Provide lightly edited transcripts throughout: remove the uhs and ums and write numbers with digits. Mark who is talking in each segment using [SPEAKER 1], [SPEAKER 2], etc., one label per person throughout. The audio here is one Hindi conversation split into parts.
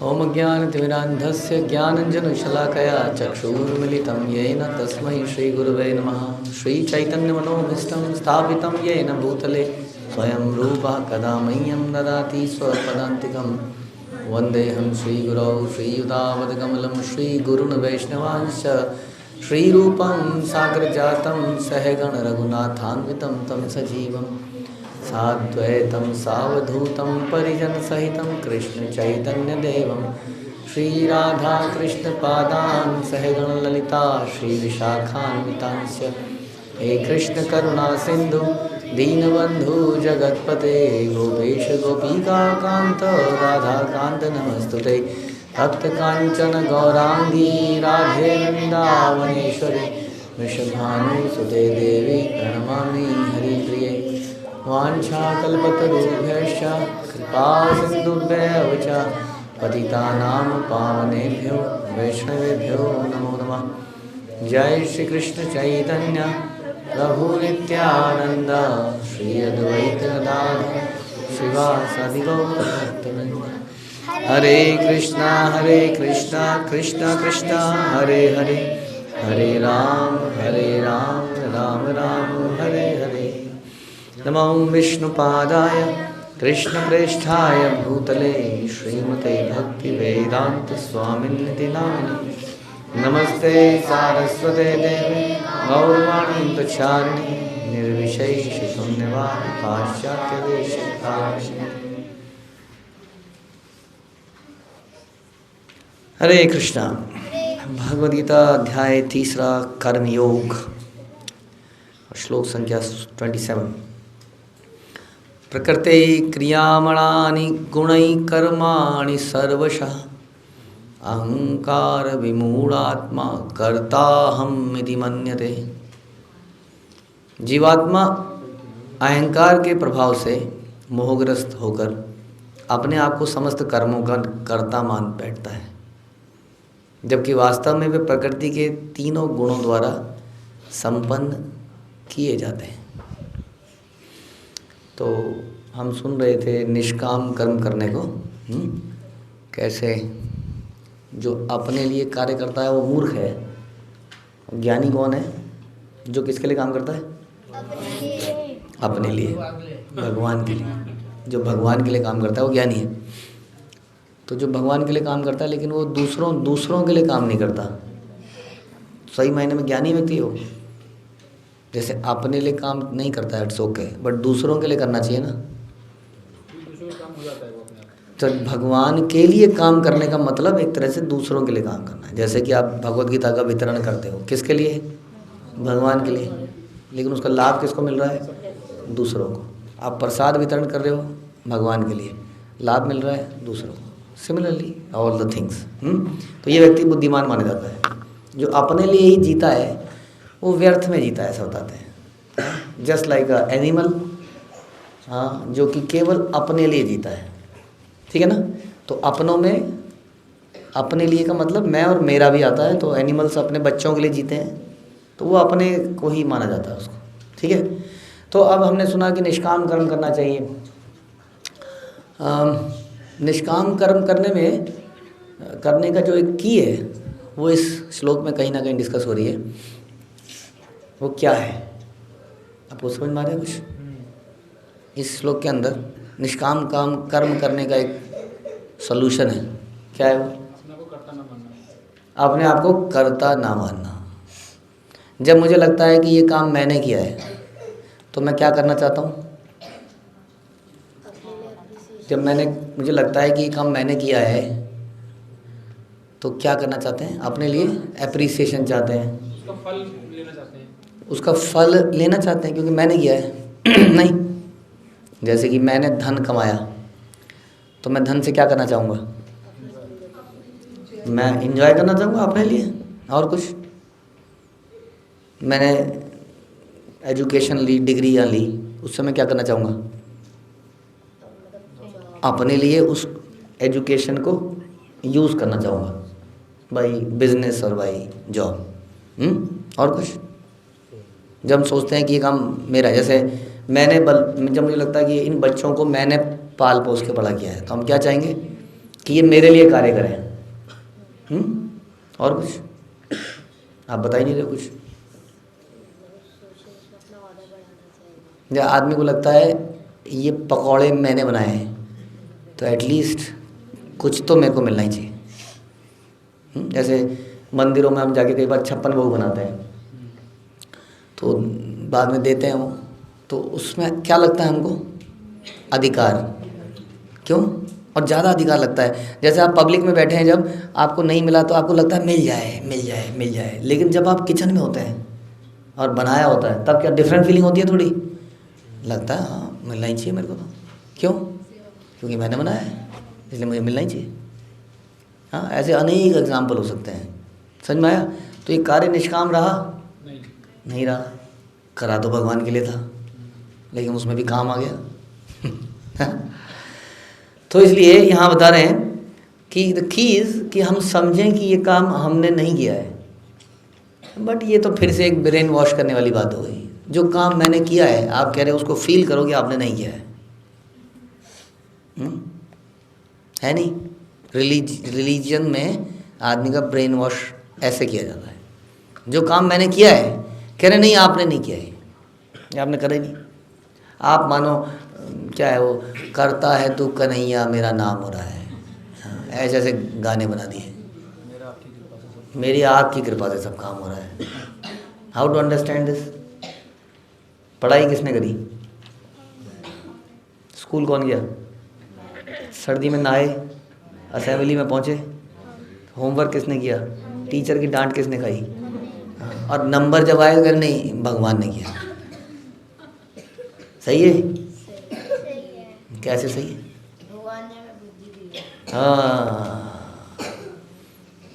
[SPEAKER 1] ओम ज्ञानतिमिरान्धस्य ज्ञानञ्जनशलाकया चक्षुरुन्मिलितं येन तस्मै श्रीगुरवे नमः। श्रीचैतन्यमनोभीष्टं स्थापितं येन भूतले स्वयं रूपः कदा मह्यं ददाति स्वपदान्तिकं। वन्देऽहं श्रीगुरौ श्रीयुतापदकमलं श्रीगुरून् वैष्णवांश्च श्रीरूपं साग्रजातं सहगणरघुनाथान्वितं तं सजीवं साद्वैतं सावधूतं परिजनसहितं कृष्णचैतन्यदेवं श्रीराधाकृष्णपादान् सहगणललिता श्रीविशाखान्वितांश्च। हे कृष्णकरुणासिन्धु दीनबन्धु जगत्पते गोपेश गोपिकान्त राधाकान्त नमस्तुते। भक्तकाञ्चन गौराङ्गी राधे वृन्दावनेश्वरी वृषभानुसुते देवी प्रणमामि हरिप्रिये। वाञ्छाकल्पतरुभ्यश्च कृपासिन्धुभ्यः च पतितानां पावनेभ्यो वैष्णवेभ्यो नमो नमः। जय श्री कृष्ण चैतन्य प्रभु नित्यानंद श्री अद्वैत गदाधर श्रीवासादि गौरभक्तवृंद। हरे कृष्णा कृष्णा कृष्णा हरे हरे, हरे राम राम राम हरे हरे। नमो विष्णुपादाय कृष्णप्रेष्ठाय भूतले श्रीमते भक्तिवेदांत स्वामिनिति नामिने। नमस्ते सारस्वते देवे गौरवाणी प्रचारिणे निर्विशेष शून्यवादी पाश्चात्य देशकारिणे। हरे कृष्णा। भगवद गीता अध्याय 3 कर्मयोग, श्लोक संख्या 27। प्रकृते क्रियामणानि गुणै कर्माणि सर्वशः अहंकार विमूढ़ात्मा कर्ताहम् इति मन्यते। जीवात्मा अहंकार के प्रभाव से मोहग्रस्त होकर अपने आप को समस्त कर्मों का कर्ता मान बैठता है, जबकि वास्तव में वे प्रकृति के तीनों गुणों द्वारा संपन्न किए जाते हैं। तो हम सुन रहे थे निष्काम कर्म करने को, कैसे जो अपने लिए कार्य करता है वो मूर्ख है। ज्ञानी कौन है? जो किसके लिए काम करता है? अपने लिए, भगवान के लिए। जो भगवान के लिए काम करता है वो ज्ञानी है। तो जो भगवान के लिए काम करता है लेकिन वो दूसरों के लिए काम नहीं करता, सही मायने में ज्ञानी व्यक्ति हो। जैसे अपने लिए काम नहीं करता है, इट्स ओके, बट दूसरों के लिए करना चाहिए ना। तो भगवान के लिए काम करने का मतलब एक तरह से दूसरों के लिए काम करना है। जैसे कि आप भगवत गीता का वितरण करते हो, किसके लिए? भगवान के लिए, लेकिन उसका लाभ किसको मिल रहा है? दूसरों को। आप प्रसाद वितरण कर रहे हो, भगवान के लिए, लाभ मिल रहा है दूसरों को। Similarly all the things. तो ये व्यक्ति बुद्धिमान माना जाता है। जो अपने लिए ही जीता है वो व्यर्थ में जीता है, ऐसा बताते हैं। जस्ट लाइक अ एनिमल, हाँ, जो कि केवल अपने लिए जीता है, ठीक है ना। तो अपनों में अपने लिए का मतलब मैं और मेरा भी आता है। तो एनिमल्स अपने बच्चों के लिए जीते हैं, तो वो अपने को ही माना जाता है उसको, ठीक है। तो अब हमने सुना कि निष्काम कर्म करना चाहिए। निष्काम कर्म करने का जो एक की है वो इस श्लोक में कहीं ना कहीं डिस्कस हो रही है। वो क्या है आपको समझ में आ रहा है कुछ? इस श्लोक के अंदर निष्काम कर्म करने का एक सॉल्यूशन है। क्या है वो? अपने आप को कर्ता ना मानना। जब मुझे लगता है कि ये काम मैंने किया है तो मैं क्या करना चाहता हूँ? जब मुझे लगता है कि ये काम मैंने किया है तो क्या करना चाहते हैं? अपने लिए एप्रिसिएशन चाहते हैं, उसका फल लेना चाहते हैं क्योंकि मैंने किया है। नहीं, जैसे कि मैंने धन कमाया तो मैं धन से क्या करना चाहूँगा? मैं एंजॉय करना चाहूँगा अपने लिए। और कुछ, मैंने एजुकेशन ली, डिग्रियाँ ली, उससे मैं क्या करना चाहूँगा? अपने लिए उस एजुकेशन को यूज़ करना चाहूँगा, बाई बिजनेस और बाई जॉब। और कुछ, जब हम सोचते हैं कि ये काम मेरा है, जैसे जब मुझे लगता है कि इन बच्चों को मैंने पाल पोस के बड़ा किया है, तो हम क्या चाहेंगे कि ये मेरे लिए कार्य करें। और कुछ आप बता ही नहीं रहे कुछ। जब आदमी को लगता है ये पकौड़े मैंने बनाए हैं तो एटलीस्ट कुछ तो मेरे को मिलना ही चाहिए। जैसे मंदिरों में हम जाके कई बार 56 भोग बनाते हैं तो बाद में देते हैं वो, तो उसमें क्या लगता है हमको? अधिकार। क्यों? और ज़्यादा अधिकार लगता है। जैसे आप पब्लिक में बैठे हैं, जब आपको नहीं मिला तो आपको लगता है मिल जाए मिल जाए मिल जाए, लेकिन जब आप किचन में होते हैं और बनाया होता है तब क्या डिफरेंट फीलिंग होती है? थोड़ी लगता है हाँ मिलना ही चाहिए मेरे को। तो क्यों? क्योंकि मैंने बनाया है इसलिए मुझे मिलना ही चाहिए। हाँ, ऐसे अनेक एग्जाम्पल हो सकते हैं। समझ में आया? तो ये कार्य निष्काम रहा? नहीं रहा। करा तो भगवान के लिए था लेकिन उसमें भी काम आ गया। तो इसलिए यहाँ बता रहे हैं कि द कीज कि हम समझें कि ये काम हमने नहीं किया है। बट ये तो फिर से एक ब्रेन वॉश करने वाली बात हो गई। जो काम मैंने किया है, आप कह रहे हो उसको फील करो कि आपने नहीं किया है। है नहीं? रिलीजन में आदमी का ब्रेन वॉश ऐसे किया जाता है। जो काम मैंने किया है, कह रहे नहीं आपने नहीं किया है, आपने करा ही नहीं। आप मानो क्या है वो, करता है तो कन्हैया मेरा नाम हो रहा है। ऐसे ऐसे गाने बना दिए, मेरी आपकी कृपा से सब काम हो रहा है। How to understand this? पढ़ाई किसने करी? स्कूल कौन गया? सर्दी में नहाए, असेंबली में पहुँचे, होमवर्क किसने किया? टीचर की डांट किसने खाई? और नंबर जब आए अगर नहीं, भगवान ने किया। सही है? कैसे सही है? हाँ,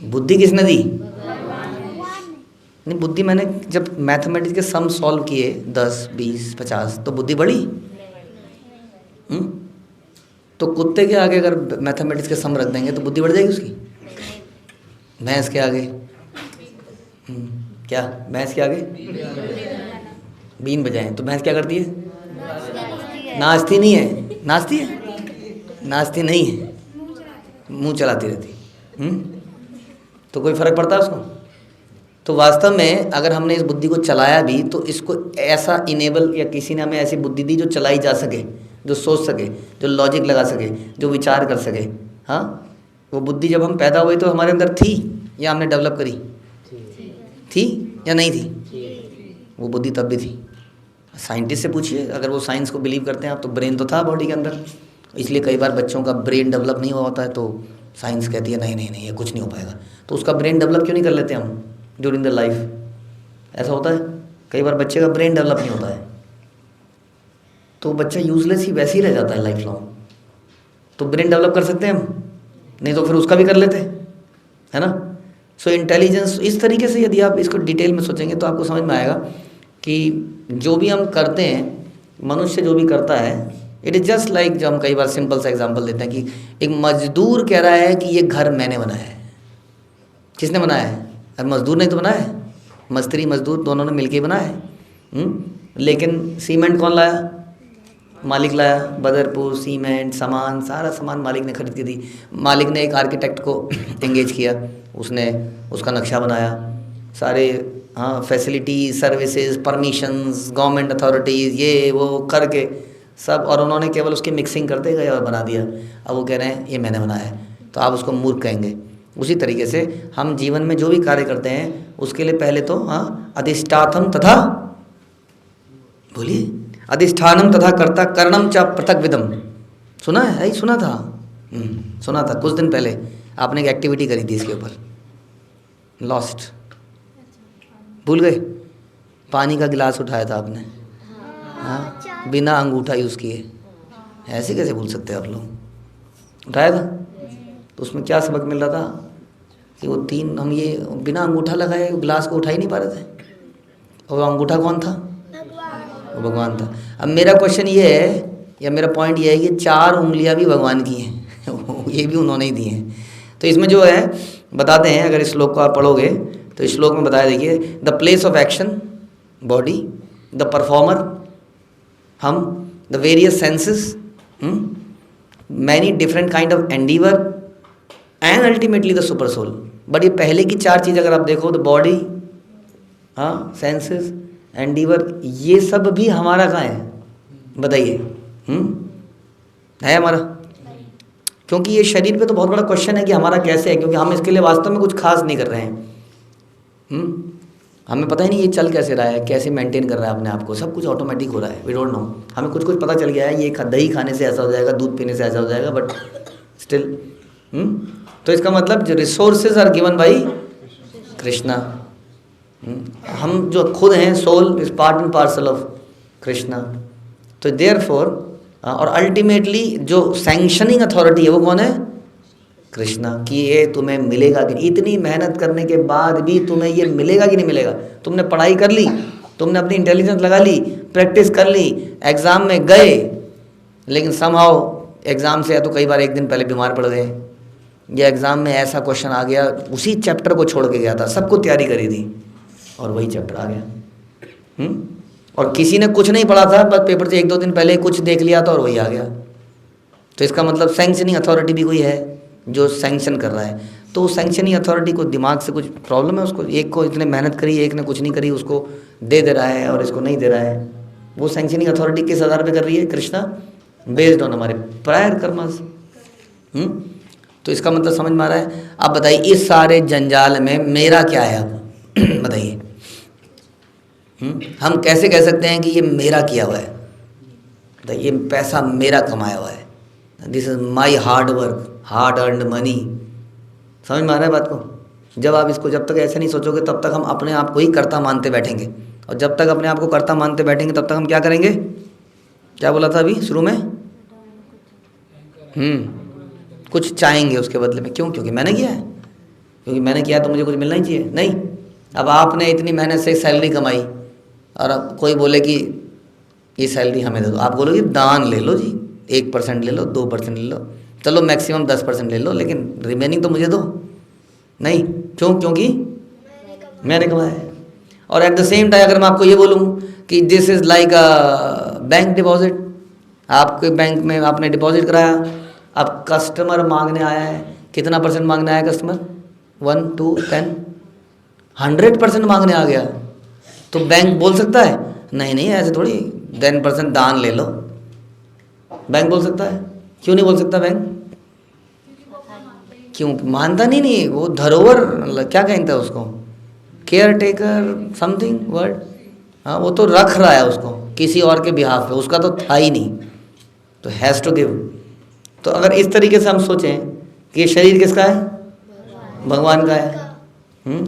[SPEAKER 1] बुद्धि किसने दी? नहीं, बुद्धि मैंने जब मैथमेटिक्स के सम सॉल्व किए 10, 20, 50 तो बुद्धि बढ़ी। तो कुत्ते के आगे अगर मैथमेटिक्स के सम रख देंगे तो बुद्धि बढ़ जाएगी उसकी। भैंस के आगे क्या? भैंस के आगे बीन बजाएं तो भैंस क्या करती है? नाचती नहीं है। नाचती है? नाचती नहीं है, मुंह चलाती रहती। तो कोई फर्क पड़ता है उसको? तो वास्तव में अगर हमने इस बुद्धि को चलाया भी तो इसको ऐसा इनेबल, या किसी ने हमें ऐसी बुद्धि दी जो चलाई जा सके, जो सोच सके, जो लॉजिक लगा सके, जो विचार कर सके। हाँ, वो बुद्धि जब हम पैदा हुए तो हमारे अंदर थी या हमने डेवलप करी? थी या नहीं थी? वो बुद्धि तब भी थी। साइंटिस्ट से पूछिए, अगर वो साइंस को बिलीव करते हैं आप, तो ब्रेन तो था बॉडी के अंदर। इसलिए कई बार बच्चों का ब्रेन डेवलप नहीं हुआ होता है तो साइंस कहती है नहीं नहीं नहीं, ये कुछ नहीं हो पाएगा। तो उसका ब्रेन डेवलप क्यों नहीं कर लेते हम ड्यूरिंग द लाइफ? ऐसा होता है कई बार बच्चे का ब्रेन डेवलप नहीं होता है तो बच्चा यूजलेस ही वैसे ही रह जाता है लाइफ लॉन्ग। तो ब्रेन डेवलप कर सकते हैं हम? नहीं तो फिर उसका भी कर लेते हैं, है ना? सो इंटेलिजेंस इस तरीके से यदि आप इसको डिटेल में सोचेंगे तो आपको समझ में आएगा कि जो भी हम करते हैं, मनुष्य जो भी करता है, इट इज़ जस्ट लाइक, जो हम कई बार सिंपल सा एग्जांपल देते हैं कि एक मजदूर कह रहा है कि ये घर मैंने बनाया है। किसने बनाया है? अरे मजदूर ने तो बनाया है, मिस्त्री मजदूर दोनों ने मिलके बनाया है। लेकिन सीमेंट कौन लाया? मालिक लाया। बदरपुर सीमेंट, सामान, सारा सामान मालिक ने खरीद के दी। मालिक ने एक आर्किटेक्ट को एंगेज किया, उसने उसका नक्शा बनाया, सारे हाँ facility, services, permissions, government authorities, ये वो करके सब, और उन्होंने केवल उसकी मिक्सिंग करते गए और बना दिया। अब वो कह रहे हैं ये मैंने बनाया है, तो आप उसको मूर्ख कहेंगे। उसी तरीके से हम जीवन में जो भी कार्य करते हैं उसके लिए पहले तो हाँ अधिष्ठातम तथा, बोलिए, अधिष्ठानम तथा कर्ता करणम च पृथक विदम। सुना है? यही सुना था। सुना था कुछ दिन पहले आपने एक एक्टिविटी करी थी इसके ऊपर, लॉस्ट, भूल गए? पानी का गिलास उठाया था आपने, हाँ, बिना अंगूठा यूज़ किए। ऐसे कैसे भूल सकते हैं आप लोग? उठाया था। तो उसमें क्या सबक मिल रहा था कि वो तीन, हम ये बिना अंगूठा लगाए गिलास को उठा ही नहीं पा रहे थे। और अंगूठा कौन था? वो भगवान था। अब मेरा क्वेश्चन ये है, या मेरा पॉइंट ये है कि 4 उंगलियां भी भगवान की हैं। ये भी उन्होंने ही दी हैं। तो इसमें जो है बताते हैं, अगर इस श्लोक को आप पढ़ोगे तो इस श्लोक में बताया, देखिए, the place of action body, the performer हम, the various senses, many different kind of endeavour, and ultimately the super soul. But ये पहले की 4 चीज़ अगर आप देखो तो बॉडी, हाँ, सेंसेस, एंडीवर, ये सब भी हमारा कहाँ है बताइए? है हमारा? क्योंकि ये शरीर पे तो बहुत बड़ा क्वेश्चन है कि हमारा कैसे है, क्योंकि हम इसके लिए वास्तव में कुछ खास नहीं कर रहे हैं। हमें पता ही नहीं ये चल कैसे रहा है, कैसे मेंटेन कर रहा है अपने आप को, सब कुछ ऑटोमेटिक हो रहा है, वी डोंट नो। हमें कुछ कुछ पता चल गया है, ये दही खाने से ऐसा हो जाएगा, दूध पीने से ऐसा हो जाएगा, बट स्टिल तो इसका मतलब जो resources are given by Krishna. हम जो खुद हैं, soul is part and parcel of Krishna. तो देयरफॉर और अल्टीमेटली जो सैंक्शनिंग अथॉरिटी है वो कौन है? कृष्णा। कि ये तुम्हें मिलेगा कि इतनी मेहनत करने के बाद भी तुम्हें ये मिलेगा कि नहीं मिलेगा? तुमने पढ़ाई कर ली, तुमने अपनी इंटेलिजेंस लगा ली, प्रैक्टिस कर ली, एग्ज़ाम में गए, लेकिन समहाउ एग्ज़ाम से या तो कई बार एक दिन पहले बीमार पड़ गए, या एग्ज़ाम में ऐसा क्वेश्चन आ गया, उसी चैप्टर को छोड़ के गया था, सबको तैयारी करी थी और वही चैप्टर आ गया। और किसी ने कुछ नहीं पढ़ा था, बस पेपर से 1-2 दिन पहले कुछ देख लिया था और वही आ गया। तो इसका मतलब सैंक्शनिंग अथॉरिटी भी कोई है जो सैंक्शन कर रहा है। तो सैंक्शनिंग अथॉरिटी को दिमाग से कुछ प्रॉब्लम है, उसको एक को इतने मेहनत करी, एक ने कुछ नहीं करी, उसको दे रहा है और इसको नहीं दे रहा है। वो सैंक्शनिंग अथॉरिटी किस आधार पे कर रही है? कृष्णा, बेस्ड ऑन हमारे प्रायर कर्मस। तो इसका मतलब समझ में आ रहा है? अब बताइए इस सारे जंजाल में मेरा क्या है? अब बताइए हम कैसे कह सकते हैं कि ये मेरा किया हुआ है? बताइए, ये पैसा मेरा कमाया हुआ है, this is my hard work, hard earned money. समझ में आ रहा है बात को? जब आप इसको, जब तक ऐसे नहीं सोचोगे तब तक हम अपने आप को ही कर्ता मानते बैठेंगे, और जब तक अपने आप को कर्ता मानते बैठेंगे तब तक हम क्या करेंगे? क्या बोला था अभी शुरू में? कुछ चाहेंगे उसके बदले में। क्यों? क्योंकि मैंने किया है, क्योंकि मैंने किया तो मुझे कुछ मिलना ही चाहिए। नहीं, अब आपने इतनी मेहनत से सैलरी कमाई और अब कोई बोले कि ये सैलरी हमें दे दो, आप बोलोगे दान ले लो जी, 1% ले लो, 2% ले लो, चलो मैक्सिमम 10% ले लो, लेकिन रिमेनिंग तो मुझे दो। नहीं, क्यों? क्योंकि मैंने कमाया है। और एट द सेम टाइम अगर मैं आपको ये बोलूँ कि this is like a bank deposit, आपके बैंक में आपने डिपॉजिट कराया, अब कस्टमर मांगने आया है, कितना % मांगने आया कस्टमर? 1, 2, 10, 100% मांगने आ गया, तो बैंक बोल सकता है नहीं नहीं ऐसे थोड़ी, 10% दान ले लो? बैंक बोल सकता है? क्यों नहीं बोल सकता बैंक? क्यों? मानता नहीं, वो धरोहर, क्या कहते हैं उसको, केयर टेकर समथिंग वर्ड, हाँ, वो तो रख रहा है उसको किसी और के बिहाफ पे, उसका तो था ही नहीं, तो हैज़ टू गिव। तो अगर इस तरीके से हम सोचें कि ये शरीर किसका है? भगवान का है,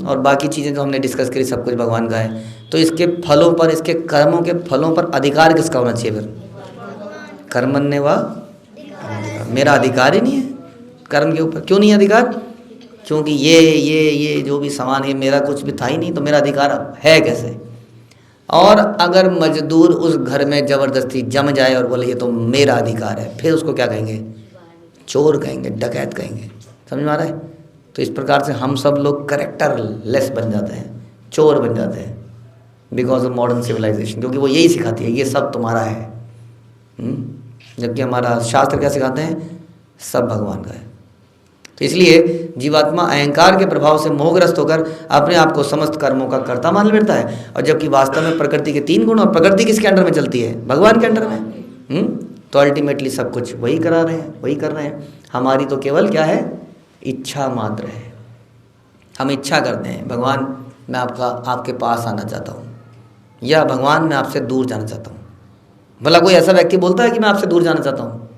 [SPEAKER 1] और बाकी चीज़ें जो हमने डिस्कस करी सब कुछ भगवान का है, तो इसके फलों पर, इसके कर्मों के फलों पर अधिकार किसका होना चाहिए फिर? कर्मण्य वा, मेरा अधिकार ही नहीं है कर्म के ऊपर। क्यों नहीं अधिकार? क्योंकि ये जो भी सामान है मेरा कुछ भी था ही नहीं, तो मेरा अधिकार है कैसे? और अगर मजदूर उस घर में ज़बरदस्ती जम जाए और बोले ये तो मेरा अधिकार है, फिर उसको क्या कहेंगे? चोर कहेंगे, डकैत कहेंगे। समझ में आ रहा है? तो इस प्रकार से हम सब लोग करेक्टर लेस बन जाते हैं, चोर बन जाते हैं, बिकॉज ऑफ मॉडर्न सिविलाइजेशन, क्योंकि वो यही सिखाती है ये सब तुम्हारा है, जबकि हमारा शास्त्र क्या सिखाते हैं? सब भगवान का है। तो इसलिए जीवात्मा अहंकार के प्रभाव से मोहग्रस्त होकर अपने आप को समस्त कर्मों का कर्ता मान लेता है, और जबकि वास्तव में प्रकृति के 3 गुण, और प्रकृति किसके अंडर में चलती है? भगवान के अंडर में। तो अल्टीमेटली सब कुछ वही करा रहे हैं, वही कर रहे हैं। हमारी तो केवल क्या है? इच्छा मात्र है। हम इच्छा करते हैं भगवान मैं आपके पास आना चाहता हूँ, या भगवान मैं आपसे दूर जाना चाहता हूँ। भला कोई ऐसा व्यक्ति बोलता है कि मैं आपसे दूर जाना चाहता हूँ?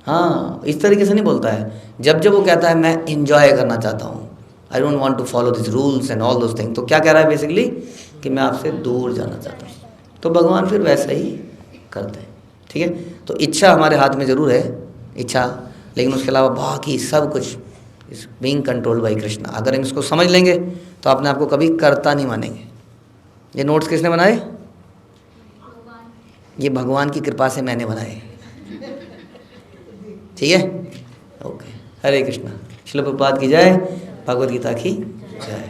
[SPEAKER 1] हाँ, इस तरीके से नहीं बोलता है। जब वो कहता है मैं इंजॉय करना चाहता हूँ, I don't want to follow this rules and all those thing, तो क्या कह रहा है बेसिकली? कि मैं आपसे दूर जाना चाहता हूँ। तो भगवान फिर वैसा ही करते हैं। ठीक है, तो इच्छा हमारे हाथ में ज़रूर है, इच्छा, लेकिन उसके अलावा बाकी सब कुछ is being controlled by Krishna. अगर हम इसको समझ लेंगे तो अपने आप को कभी करता नहीं मानेंगे। ये नोट्स किसने बनाए? ये भगवान की कृपा से मैंने बनाए। ठीक है, ओके। हरे कृष्णा। श्रील प्रभुपाद की जय, भगवद गीता की जय।